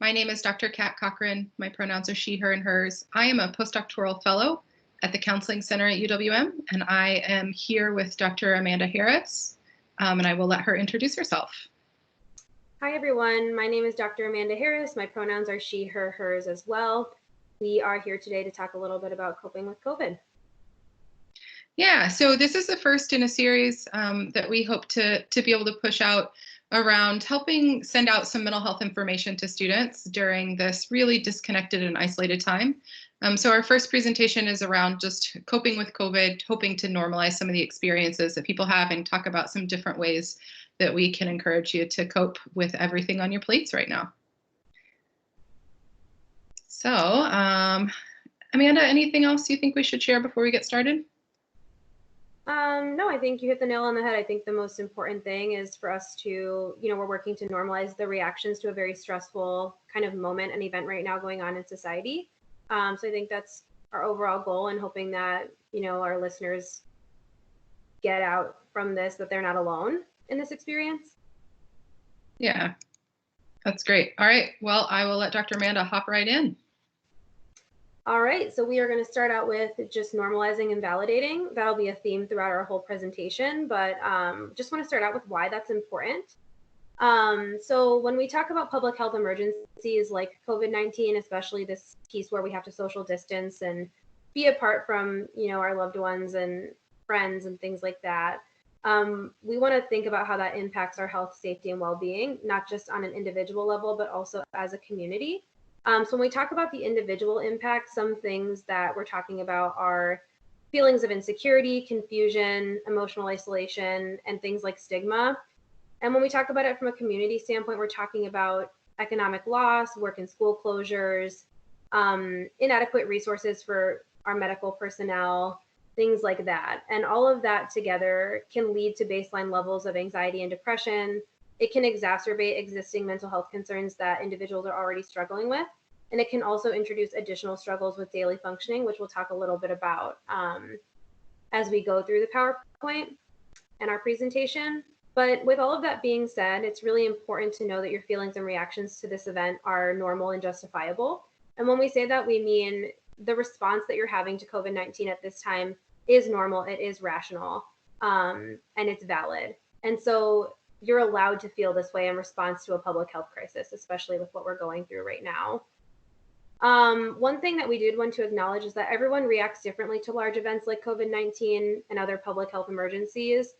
My name is Dr. Kat Cochran. My pronouns are she, her, and hers. I am a postdoctoral fellow at the Counseling Center at UWM, and I am here with Dr. Amanda Harris, and I will let her introduce herself. Hi, everyone. My name is Dr. Amanda Harris. My pronouns are she, her, hers as well. We are here today to talk a little bit about coping with COVID. Yeah, so this is the first in a series that we hope to be able to push out around helping send out some mental health information to students during this really disconnected and isolated time. So our first presentation is around just coping with COVID, hoping to normalize some of the experiences that people have and talk about some different ways that we can encourage you to cope with everything on your plates right now. So, Amanda, anything else you think we should share before we get started? No, I think you hit the nail on the head. I think the most important thing is for us to, we're working to normalize the reactions to a very stressful kind of moment and event right now going on in society. So I think that's our overall goal, and hoping that, our listeners get out from this that they're not alone in this experience. Yeah, that's great. All right, well, I will let Dr. Amanda hop right in. All right, so we are going to start out with just normalizing and validating. That'll be a theme throughout our whole presentation, but just want to start out with why that's important. So when we talk about public health emergencies like COVID-19, especially this piece where we have to social distance and be apart from, our loved ones and friends and things like that, we want to think about how that impacts our health, safety, and well-being, not just on an individual level, but also as a community. So when we talk about the individual impact, some things that we're talking about are feelings of insecurity, confusion, emotional isolation, and things like stigma. And when we talk about it from a community standpoint, we're talking about economic loss, work and school closures, inadequate resources for our medical personnel, things like that. And all of that together can lead to baseline levels of anxiety and depression. It can exacerbate existing mental health concerns that individuals are already struggling with. And it can also introduce additional struggles with daily functioning, which we'll talk a little bit about as we go through the PowerPoint and our presentation. But with all of that being said, it's really important to know that your feelings and reactions to this event are normal and justifiable. And when we say that, we mean the response that you're having to COVID-19 at this time is normal, it is rational, and it's valid. And so you're allowed to feel this way in response to a public health crisis, especially with what we're going through right now. One thing that we did want to acknowledge is that everyone reacts differently to large events like COVID-19 and other public health emergencies.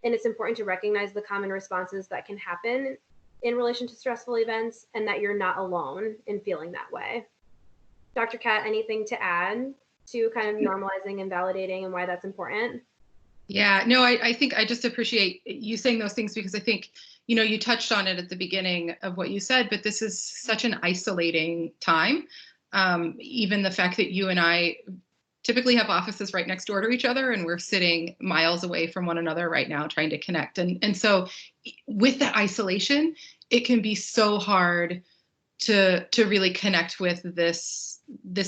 And it's important to recognize the common responses that can happen in relation to stressful events, and that you're not alone in feeling that way. Dr. Kat, anything to add to kind of normalizing and validating and why that's important? Yeah, no, I think I just appreciate you saying those things, because I think, you touched on it at the beginning of what you said, but this is such an isolating time. Even the fact that you and I typically have offices right next door to each other, and we're sitting miles away from one another right now trying to connect. And so with that isolation, it can be so hard to really connect with this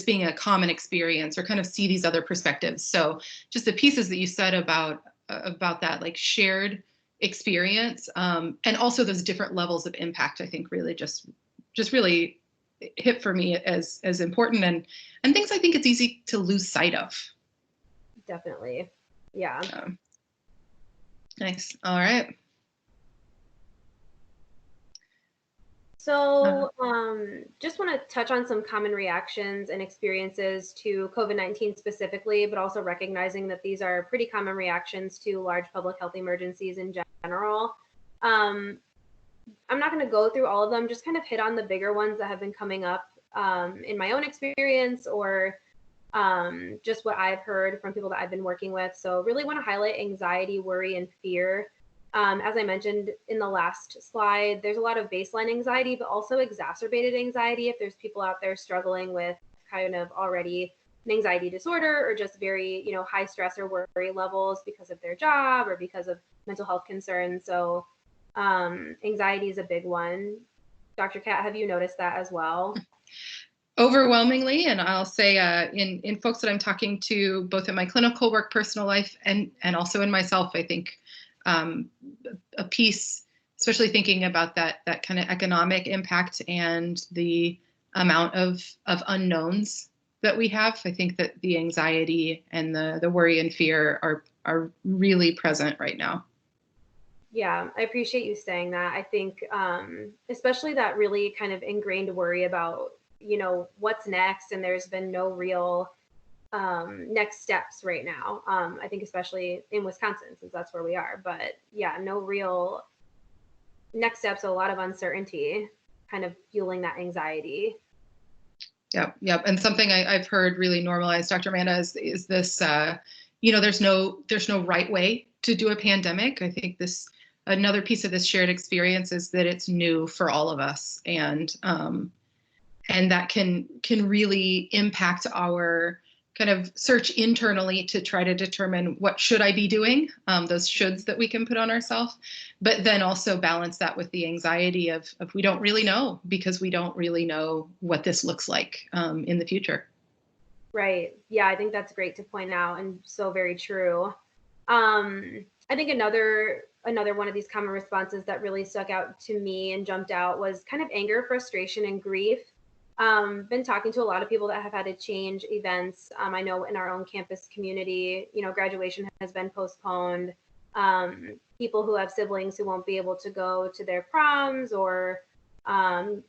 being a common experience, or kind of see these other perspectives. So just the pieces that you said about that, like shared experience, and also those different levels of impact, I think really just really hit for me as important, and things I think it's easy to lose sight of. Definitely. Yeah. Nice. All right. So just want to touch on some common reactions and experiences to COVID-19 specifically, but also recognizing that these are pretty common reactions to large public health emergencies in general. I'm not going to go through all of them, just kind of hit on the bigger ones that have been coming up in my own experience, or just what I've heard from people that I've been working with. So really want to highlight anxiety, worry, and fear. As I mentioned in the last slide, there's a lot of baseline anxiety, but also exacerbated anxiety if there's people out there struggling with kind of already an anxiety disorder, or just very, high stress or worry levels because of their job or because of mental health concerns. So anxiety is a big one. Dr. Kat, have you noticed that as well? Overwhelmingly, and I'll say in folks that I'm talking to, both in my clinical work, personal life, and also in myself, I think a piece especially thinking about that kind of economic impact and the amount of unknowns that we have. I think that the anxiety and the worry and fear are really present right now. Yeah, I appreciate you saying that. I think, especially that really kind of ingrained worry about, what's next, and there's been no real next steps right now. I think especially in Wisconsin, since that's where we are. But yeah, no real next steps, a lot of uncertainty, kind of fueling that anxiety. Yep. And something I've heard really normalized, Dr. Amanda, is this, there's no right way to do a pandemic. I think another piece of this shared experience is that it's new for all of us, and that can really impact our kind of search internally to try to determine what should I be doing, those shoulds that we can put on ourselves, but then also balance that with the anxiety of we don't really know, because we don't really know what this looks like in the future. Right. Yeah, I think that's great to point out, and so very true. I think another one of these common responses that really stuck out to me and jumped out was kind of anger, frustration, and grief. Been talking to a lot of people that have had to change events. I know in our own campus community, graduation has been postponed. People who have siblings who won't be able to go to their proms or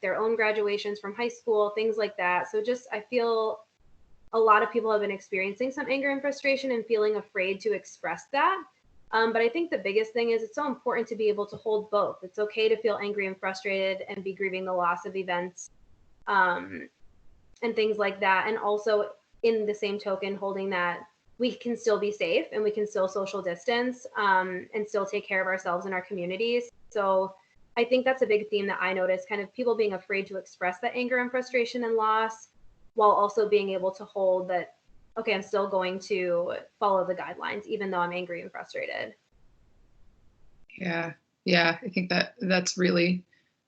their own graduations from high school, things like that. So just, I feel a lot of people have been experiencing some anger and frustration and feeling afraid to express that. But I think the biggest thing is it's so important to be able to hold both. It's okay to feel angry and frustrated and be grieving the loss of events and things like that. And also, in the same token, holding that we can still be safe and we can still social distance and still take care of ourselves and our communities. So I think that's a big theme that I noticed, kind of people being afraid to express that anger and frustration and loss, while also being able to hold that, okay, I'm still going to follow the guidelines, even though I'm angry and frustrated. Yeah. I think that's really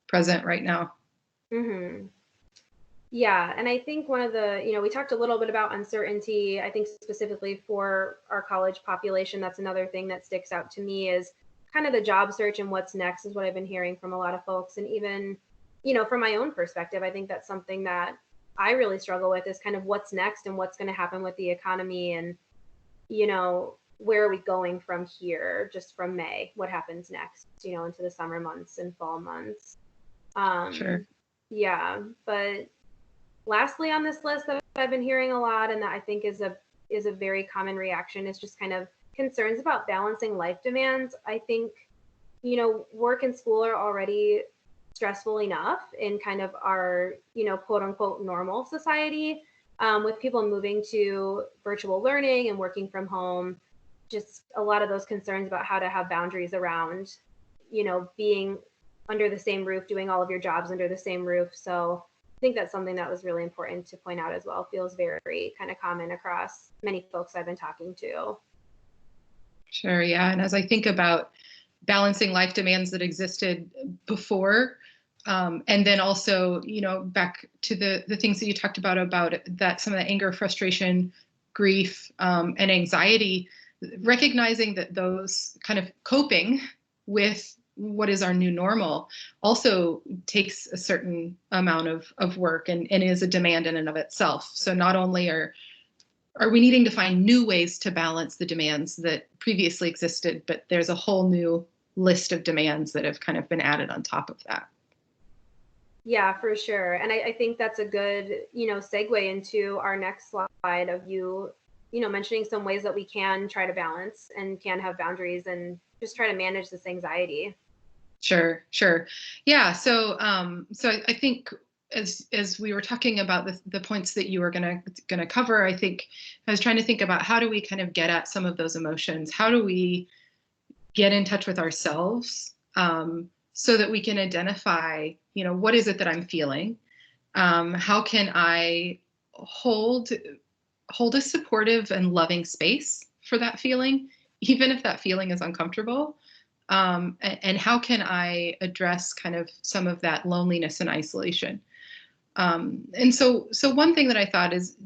present right now. Mm-hmm. Yeah, and I think one of the, we talked a little bit about uncertainty. I think specifically for our college population, that's another thing that sticks out to me is kind of the job search and what's next is what I've been hearing from a lot of folks. And even, from my own perspective, I think that's something that I really struggle with is kind of what's next and what's going to happen with the economy and, where are we going from here, just from May, what happens next, into the summer months and fall months. Sure. Yeah, but lastly on this list that I've been hearing a lot and that I think is a very common reaction is just kind of concerns about balancing life demands. I think, work and school are already stressful enough in kind of our, quote unquote normal society, with people moving to virtual learning and working from home, just a lot of those concerns about how to have boundaries around, being under the same roof, doing all of your jobs under the same roof. So I think that's something that was really important to point out as well. Feels very kind of common across many folks I've been talking to. Sure. Yeah. And as I think about balancing life demands that existed before, and then also, back to the things that you talked about that some of the anger, frustration, grief, and anxiety, recognizing that those kind of coping with what is our new normal also takes a certain amount of work and is a demand in and of itself. So not only are we needing to find new ways to balance the demands that previously existed, but there's a whole new list of demands that have kind of been added on top of that. Yeah, for sure. And I think that's a good, segue into our next slide of you mentioning some ways that we can try to balance and can have boundaries and just try to manage this anxiety. Sure. Yeah. So I think as we were talking about the points that you were gonna cover, I think I was trying to think about how do we kind of get at some of those emotions? How do we get in touch with ourselves so that we can identify, what is it that I'm feeling? How can I hold a supportive and loving space for that feeling, even if that feeling is uncomfortable? And how can I address kind of some of that loneliness and isolation? And so one thing that I thought is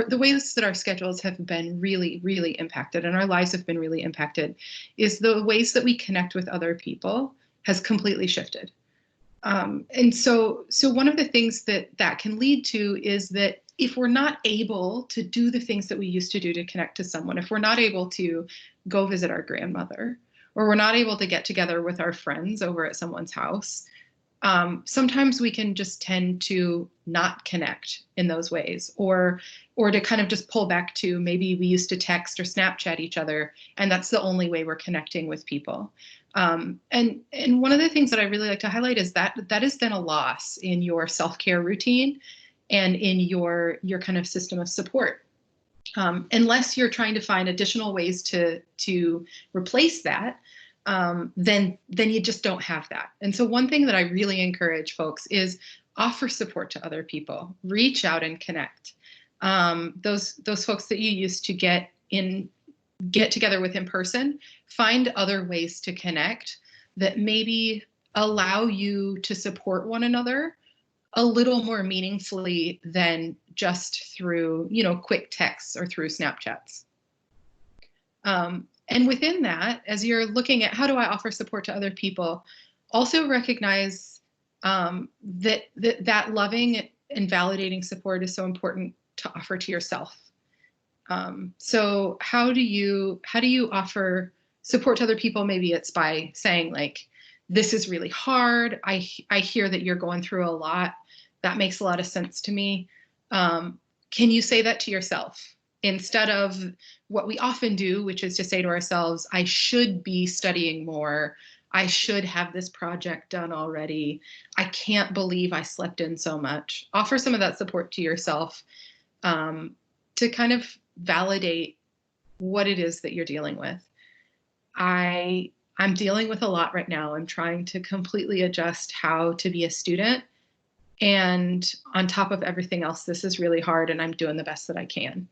the ways that our schedules have been really, really impacted and our lives have been really impacted is the ways that we connect with other people has completely shifted. And so one of the things that can lead to is that if we're not able to do the things that we used to do to connect to someone, if we're not able to go visit our grandmother, or we're not able to get together with our friends over at someone's house, sometimes we can just tend to not connect in those ways, or to kind of just pull back to maybe we used to text or Snapchat each other, and that's the only way we're connecting with people. And one of the things that I really like to highlight is that is then a loss in your self-care routine and in your kind of system of support. Unless you're trying to find additional ways to replace that, then you just don't have that. And so one thing that I really encourage folks is offer support to other people. Reach out and connect. Those folks that you used to get together with in person, find other ways to connect that maybe allow you to support one another a little more meaningfully than just through, quick texts or through Snapchats. And within that, as you're looking at how do I offer support to other people, also recognize that loving and validating support is so important to offer to yourself. So how do you offer support to other people? Maybe it's by saying like, this is really hard. I hear that you're going through a lot. That makes a lot of sense to me. Can you say that to yourself instead of what we often do, which is to say to ourselves, I should be studying more. I should have this project done already. I can't believe I slept in so much. Offer some of that support to yourself to kind of validate what it is that you're dealing with. I'm dealing with a lot right now. I'm trying to completely adjust how to be a student. And on top of everything else, this is really hard and I'm doing the best that I can.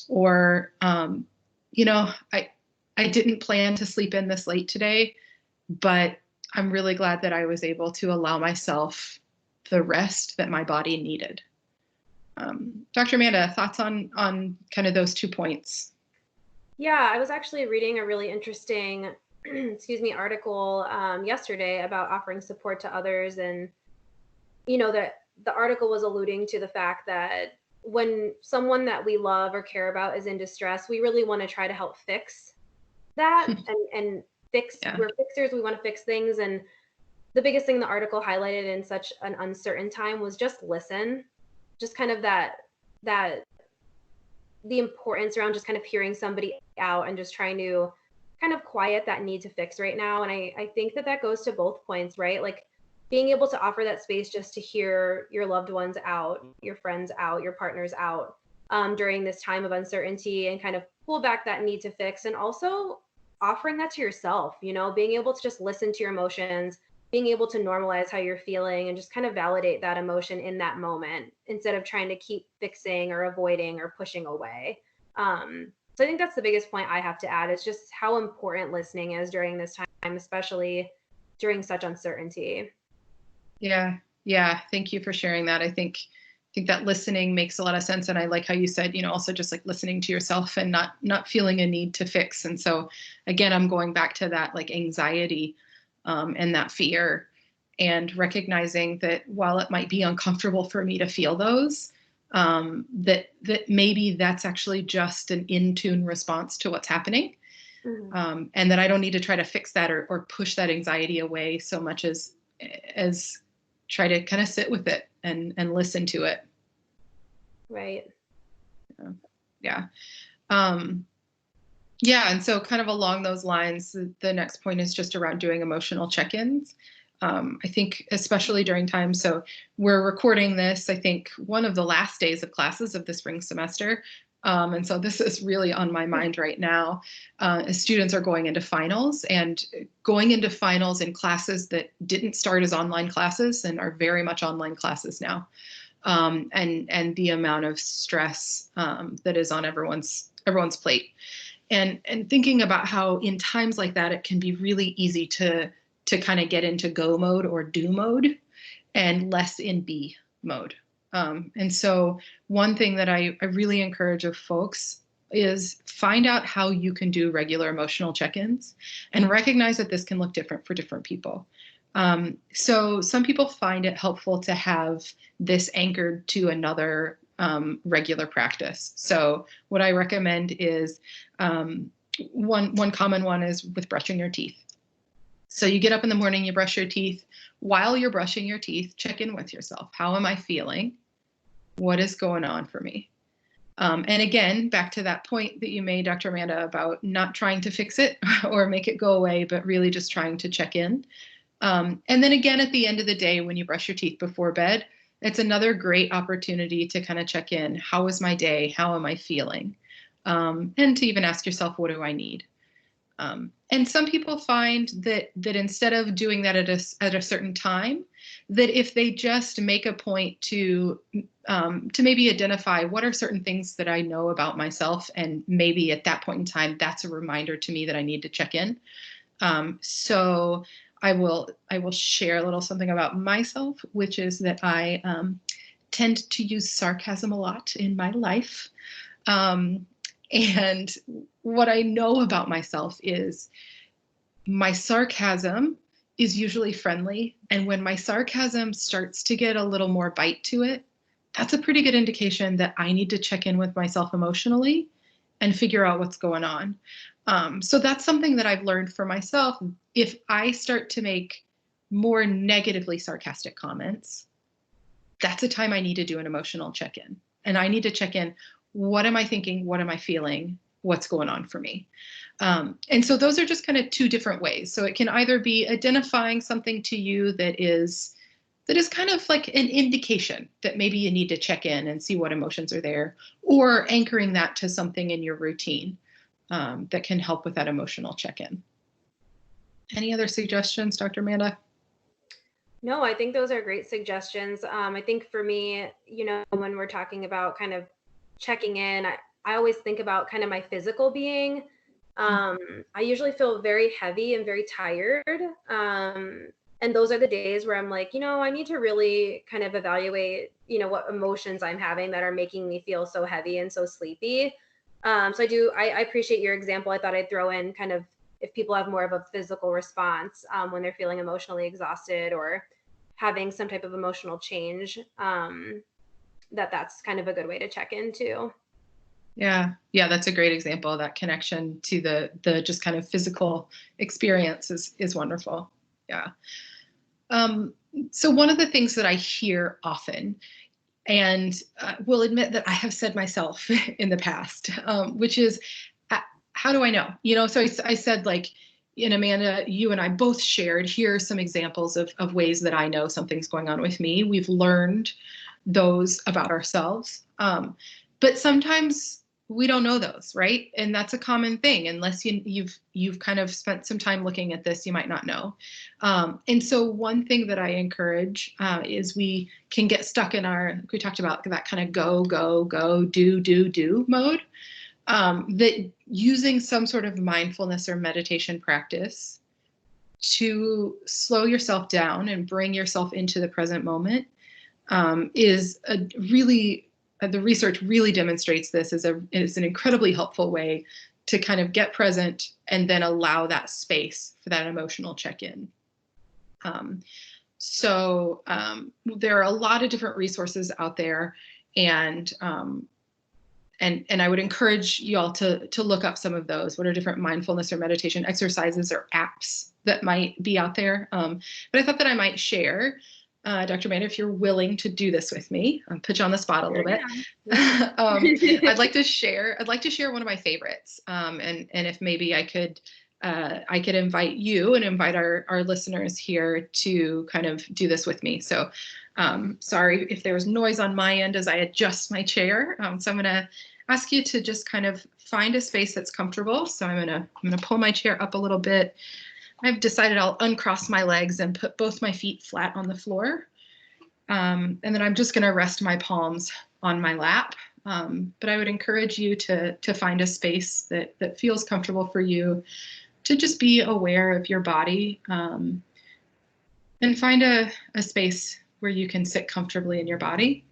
Or, I didn't plan to sleep in this late today, but I'm really glad that I was able to allow myself the rest that my body needed. Dr. Amanda, thoughts on kind of those 2 points? Yeah, I was actually reading a really interesting, article yesterday about offering support to others, and that the article was alluding to the fact that when someone that we love or care about is in distress, we really want to try to help fix that and fix. Yeah. We're fixers. We want to fix things, and the biggest thing the article highlighted in such an uncertain time was just listen. Just kind of that the importance around just kind of hearing somebody out and just trying to kind of quiet that need to fix right now. And I think that goes to both points, right? Like being able to offer that space just to hear your loved ones out, your friends out, your partners out during this time of uncertainty, and kind of pull back that need to fix. And also offering that to yourself, being able to just listen to your emotions, being able to normalize how you're feeling and just kind of validate that emotion in that moment instead of trying to keep fixing or avoiding or pushing away. So I think that's the biggest point I have to add, is just how important listening is during this time, especially during such uncertainty. Yeah. Thank you for sharing that. I think that listening makes a lot of sense. And I like how you said, also just like listening to yourself and not feeling a need to fix. And so again, I'm going back to that like anxiety and that fear, and recognizing that while it might be uncomfortable for me to feel those, that maybe that's actually just an in-tune response to what's happening. Mm-hmm. And that I don't need to try to fix that or push that anxiety away so much as try to kind of sit with it and listen to it. Right. Yeah. And so kind of along those lines, the next point is just around doing emotional check-ins. I think especially during times, so we're recording this, I think one of the last days of classes of the spring semester. And so this is really on my mind right now, as students are going into finals in classes that didn't start as online classes and are very much online classes now. And the amount of stress that is on everyone's plate. And thinking about how in times like that, it can be really easy to kind of get into go mode or do mode and less in be mode. And so one thing that I really encourage of folks is find out how you can do regular emotional check-ins and recognize that this can look different for different people. So some people find it helpful to have this anchored to another regular practice. So what I recommend is one common one is with brushing your teeth. So you get up in the morning, you brush your teeth. While you're brushing your teeth, check in with yourself. How am I feeling? What is going on for me? And again, back to that point that you made, Dr. Amanda, about not trying to fix it or make it go away, but really just trying to check in. And then again, at the end of the day, when you brush your teeth before bed, it's another great opportunity to kind of check in. How was my day? How am I feeling? And to even ask yourself, what do I need? And some people find that instead of doing that at a certain time, that if they just make a point to maybe identify what are certain things that I know about myself, and maybe at that point in time, that's a reminder to me that I need to check in. So I will share a little something about myself, which is that I tend to use sarcasm a lot in my life. And what I know about myself is my sarcasm is usually friendly. And when my sarcasm starts to get a little more bite to it, that's a pretty good indication that I need to check in with myself emotionally and figure out what's going on. So that's something that I've learned for myself. If I start to make more negatively sarcastic comments, that's a time I need to do an emotional check-in. And I need to check in, what am I thinking? What am I feeling? What's going on for me? And so those are just kind of two different ways. So it can either be identifying something to you that is kind of like an indication that maybe you need to check in and see what emotions are there, or anchoring that to something in your routine that can help with that emotional check-in. Any other suggestions, Dr. Amanda? No, I think those are great suggestions. I think for me, when we're talking about kind of checking in, I always think about kind of my physical being. I usually feel very heavy and very tired. And those are the days where I'm like, I need to really kind of evaluate, what emotions I'm having that are making me feel so heavy and so sleepy. So I appreciate your example. I thought I'd throw in kind of if people have more of a physical response when they're feeling emotionally exhausted or having some type of emotional change, that's kind of a good way to check in too. Yeah, that's a great example. That connection to the just kind of physical experience is wonderful. Yeah. So one of the things that I hear often, and will admit that I have said myself in the past, which is, how do I know? So I said, like, Amanda, you and I both shared, here are some examples of ways that I know something's going on with me. We've learned those about ourselves. But sometimes we don't know those, right? And that's a common thing. Unless you've kind of spent some time looking at this, you might not know. And so one thing that I encourage is we can get stuck in we talked about that kind of go, go, go, do mode. That using some sort of mindfulness or meditation practice to slow yourself down and bring yourself into the present moment is a really, the research really demonstrates this as an incredibly helpful way to kind of get present and then allow that space for that emotional check-in. So there are a lot of different resources out there, and I would encourage you all to look up some of those. What are different mindfulness or meditation exercises or apps that might be out there? But I thought that I might share, Dr. Amanda, if you're willing to do this with me. I'll put you on the spot a little bit. Yeah. I'd like to share one of my favorites, and if maybe I could invite you and invite our listeners here to kind of do this with me. So sorry if there's noise on my end as I adjust my chair. So I'm going to ask you to just kind of find a space that's comfortable. So I'm going to pull my chair up a little bit. I've decided I'll uncross my legs and put both my feet flat on the floor. And then I'm just going to rest my palms on my lap. But I would encourage you to find a space that feels comfortable for you, to just be aware of your body, and find a space where you can sit comfortably in your body.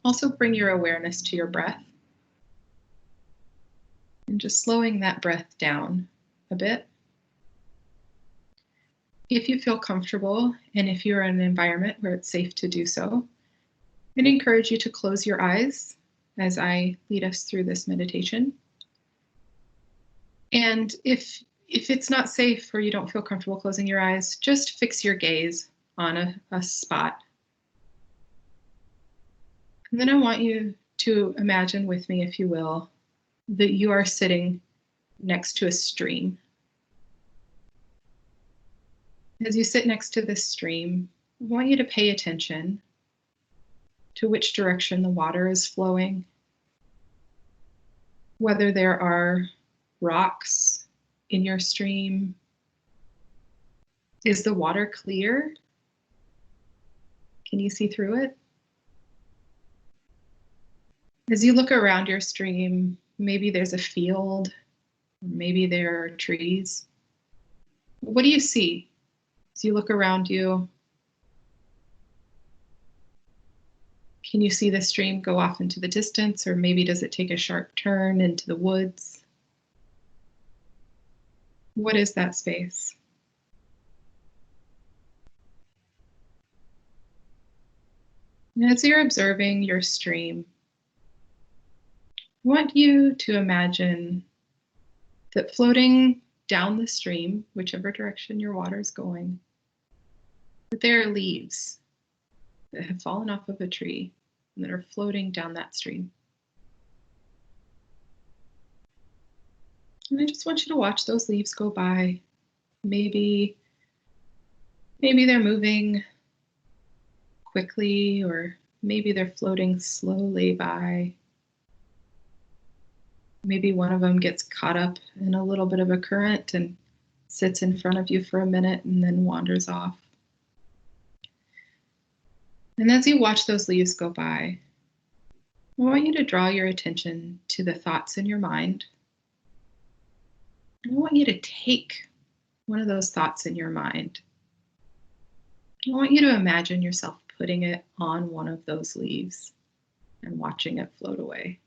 Also bring your awareness to your breath. and just slowing that breath down a bit. If you feel comfortable and if you're in an environment where it's safe to do so, I'd encourage you to close your eyes as I lead us through this meditation. And if it's not safe or you don't feel comfortable closing your eyes, just fix your gaze on a spot. And then I want you to imagine with me, if you will, that you are sitting next to a stream. As you sit next to this stream, I want you to pay attention to which direction the water is flowing, whether there are rocks in your stream. Is the water clear? Can you see through it? As you look around your stream, maybe there's a field, maybe there are trees. What do you see as you look around you? Can you see the stream go off into the distance, or maybe does it take a sharp turn into the woods? What is that space? And as you're observing your stream, I want you to imagine that floating down the stream, whichever direction your water is going, that there are leaves that have fallen off of a tree and that are floating down that stream. And I just want you to watch those leaves go by. Maybe they're moving quickly, or maybe they're floating slowly by. Maybe one of them gets caught up in a little bit of a current and sits in front of you for a minute and then wanders off. And as you watch those leaves go by, I want you to draw your attention to the thoughts in your mind. I want you to take one of those thoughts in your mind. I want you to imagine yourself putting it on one of those leaves and watching it float away.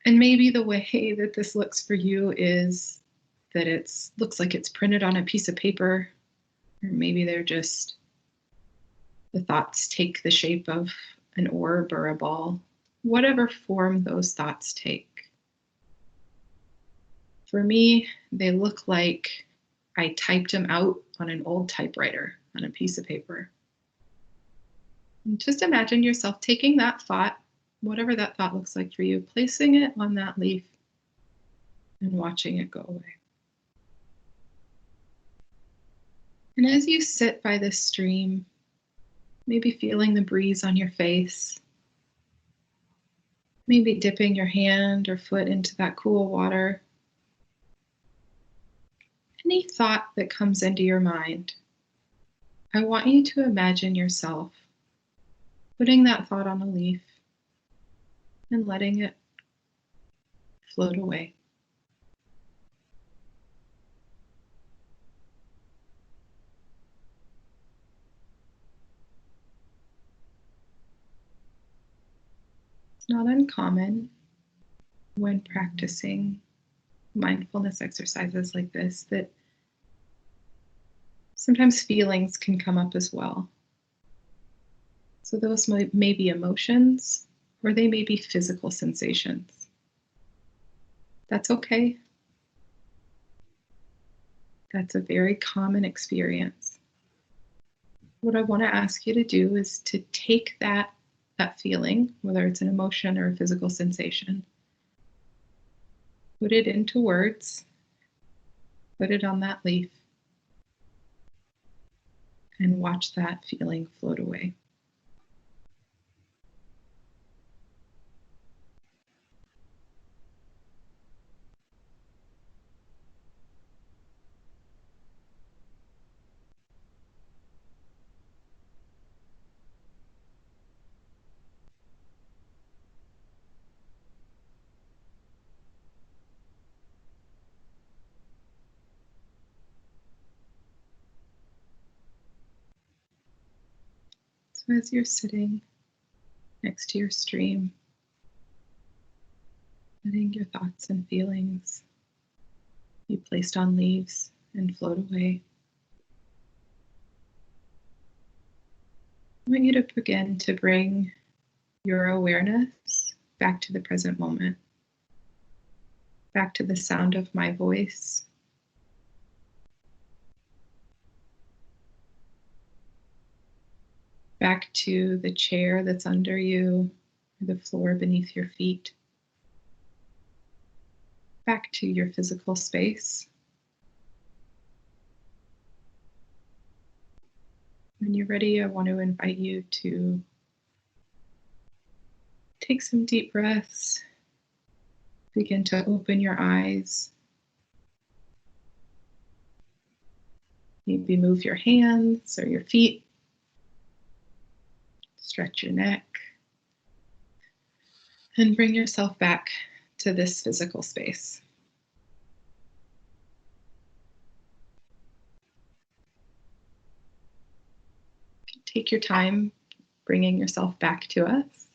And maybe the way that this looks for you is that looks like it's printed on a piece of paper, or maybe they're just, the thoughts take the shape of an orb or a ball, whatever form those thoughts take. For me, they look like I typed them out on an old typewriter on a piece of paper. And just imagine yourself taking that thought, whatever that thought looks like for you, placing it on that leaf and watching it go away. And as you sit by this stream, maybe feeling the breeze on your face, maybe dipping your hand or foot into that cool water, any thought that comes into your mind, I want you to imagine yourself putting that thought on a leaf and letting it float away. It's not uncommon when practicing mindfulness exercises like this that sometimes feelings can come up as well. So those may be emotions, or they may be physical sensations. That's okay. That's a very common experience. What I want to ask you to do is to take that feeling, whether it's an emotion or a physical sensation, put it into words, put it on that leaf, and watch that feeling float away. So as you're sitting next to your stream, letting your thoughts and feelings be placed on leaves and float away. I want you to begin to bring your awareness back to the present moment, back to the sound of my voice, back to the chair that's under you, the floor beneath your feet, back to your physical space. When you're ready, I want to invite you to take some deep breaths. Begin to open your eyes. Maybe move your hands or your feet. Stretch your neck. And bring yourself back to this physical space. Take your time bringing yourself back to us.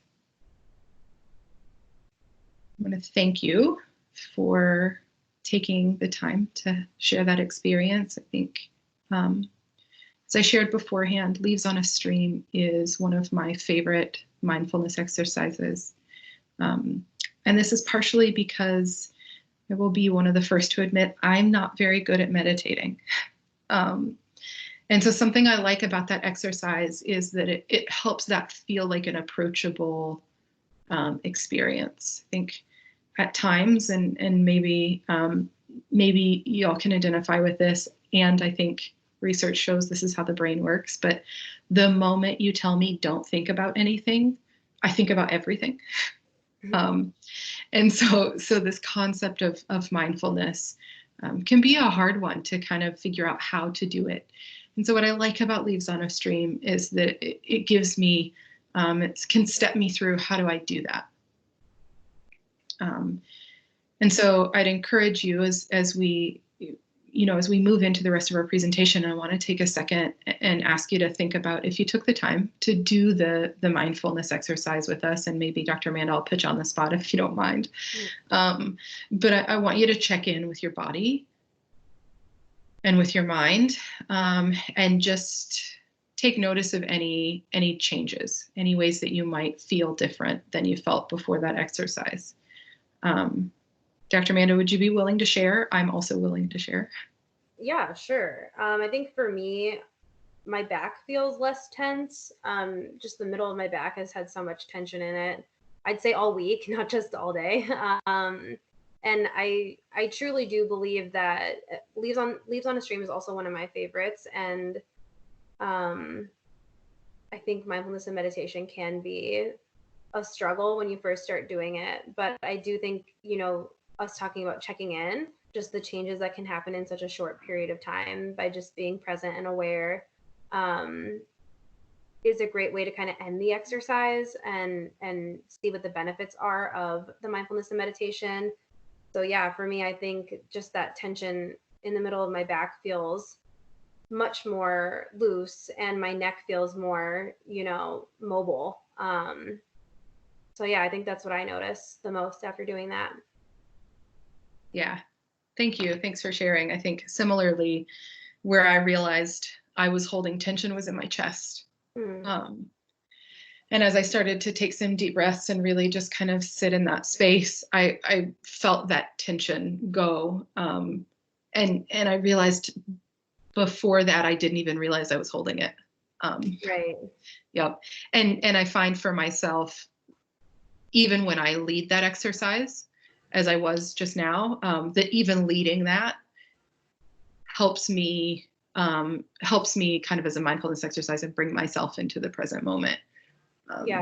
I want to thank you for taking the time to share that experience. I think, as I shared beforehand, Leaves on a Stream is one of my favorite mindfulness exercises. And this is partially because I will be one of the first to admit I'm not very good at meditating. And so something I like about that exercise is that it helps that feel like an approachable experience. I think at times, and maybe y'all can identify with this, and I think research shows this is how the brain works, but the moment you tell me don't think about anything, I think about everything. And so this concept of mindfulness can be a hard one to kind of figure out how to do it. And so what I like about Leaves on a Stream is that it gives me, it can step me through how do I do that. And so I'd encourage you as we move into the rest of our presentation, I want to take a second and ask you to think about if you took the time to do the mindfulness exercise with us, and maybe Dr. Amanda, I'll pitch on the spot if you don't mind. But I want you to check in with your body and with your mind, and just take notice of any changes, any ways that you might feel different than you felt before that exercise. Dr. Amanda, would you be willing to share? I'm also willing to share. Yeah, sure. I think for me, my back feels less tense. Just the middle of my back has had so much tension in it. I'd say all week, not just all day. And I truly do believe that Leaves on a Stream is also one of my favorites. And I think mindfulness and meditation can be a struggle when you first start doing it. But I do think, us talking about checking in, just the changes that can happen in such a short period of time by just being present and aware, is a great way to kind of end the exercise and see what the benefits are of the mindfulness and meditation. So yeah, for me, I think just that tension in the middle of my back feels much more loose, and my neck feels more, mobile. So yeah, I think that's what I notice the most after doing that. Yeah, thank you. Thanks for sharing. I think similarly, where I realized I was holding tension was in my chest. And as I started to take some deep breaths and really just kind of sit in that space, I felt that tension go. And I realized before that, I didn't even realize I was holding it. Right. Yep. And I find for myself, even when I lead that exercise, as I was just now, that even leading that helps me kind of as a mindfulness exercise and bring myself into the present moment. Yeah.